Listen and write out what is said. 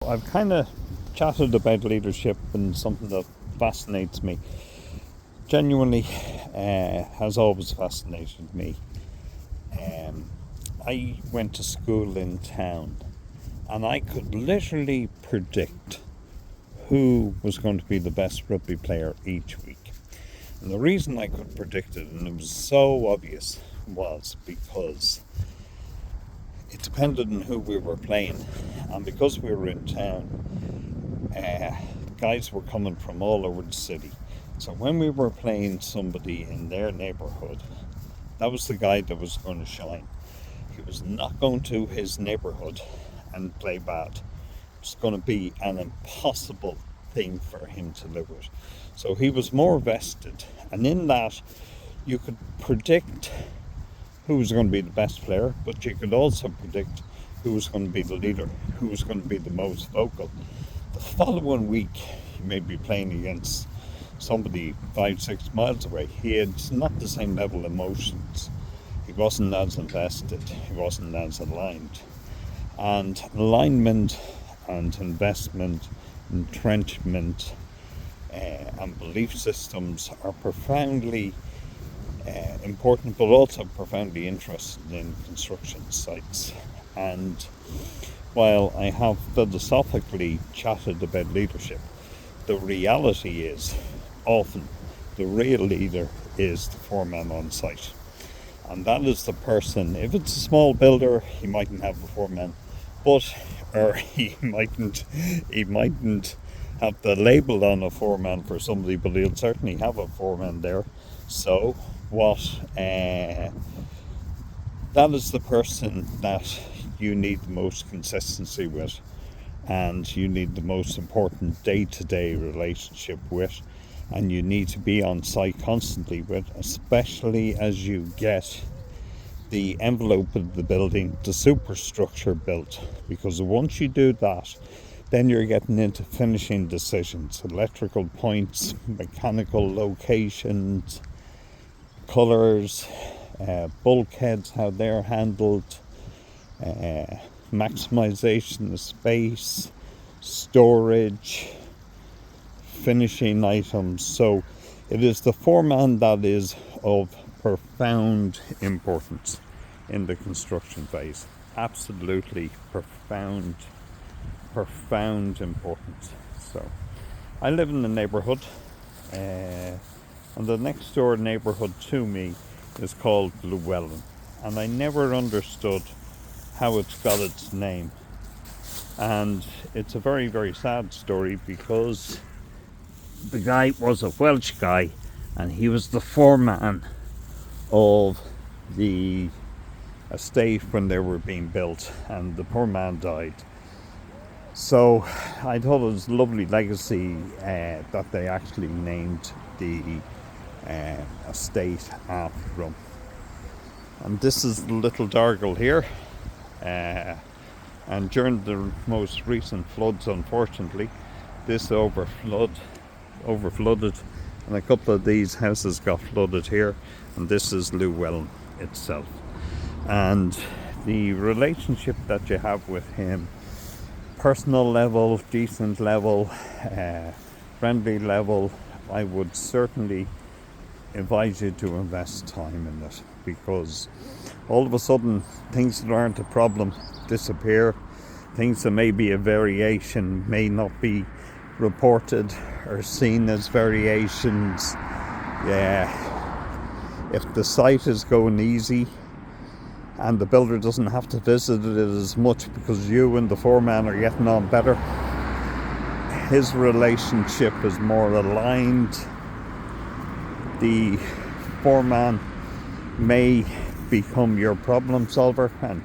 I've kind of chatted about leadership and something that fascinates me. Genuinely has always fascinated me. I went to school in town and I could literally predict who was going to be the best rugby player each week. And the reason I could predict it, and it was so obvious, was because it depended on who we were playing. And because we were in town, guys were coming from all over the city. So when we were playing somebody in their neighbourhood, that was the guy that was going to shine. He was not going to his neighbourhood and play bad. It was going to be an impossible thing for him to live with. So he was more vested. And in that, you could predict who was going to be the best player, but you could also predict who was going to be the leader, who was going to be the most vocal. The following week, he may be playing against somebody 5-6 miles away. He had not the same level of emotions. He wasn't as invested. He wasn't as aligned. And alignment and investment, entrenchment, and belief systems are profoundly important, but also profoundly interested in construction sites. And while I have philosophically chatted about leadership, the reality is often the real leader is the foreman on site. And that is the person. If it's a small builder, he mightn't have a foreman, or he mightn't have the label on a foreman for somebody, but he'll certainly have a foreman there. So that is the person that you need the most consistency with, and you need the most important day-to-day relationship with, and you need to be on site constantly with, especially as you get the envelope of the building, the superstructure built. Because once you do that, then you're getting into finishing decisions, electrical points, mechanical locations, colours, bulkheads, how they're handled, maximisation of space, storage, finishing items. So it is the foreman that is of profound importance in the construction phase. Absolutely profound importance. So I live in the neighbourhood, and the next door neighbourhood to me is called Llewellyn, and I never understood how it's got its name. And it's a very, very sad story, because the guy was a Welsh guy and he was the foreman of the estate when they were being built, and the poor man died. So I thought it was a lovely legacy that they actually named the estate after him. And this is the little Dargle here. And during the most recent floods, unfortunately, this overflooded, and a couple of these houses got flooded here, and this is Llewellyn itself. And the relationship that you have with him, personal level, decent level, friendly level, I would certainly advise you to invest time in it, because all of a sudden things that aren't a problem disappear. Things that may be a variation may not be reported or seen as variations. If the site is going easy and the builder doesn't have to visit it as much because you and the foreman are getting on better, his relationship is more aligned. The foreman may become your problem solver, and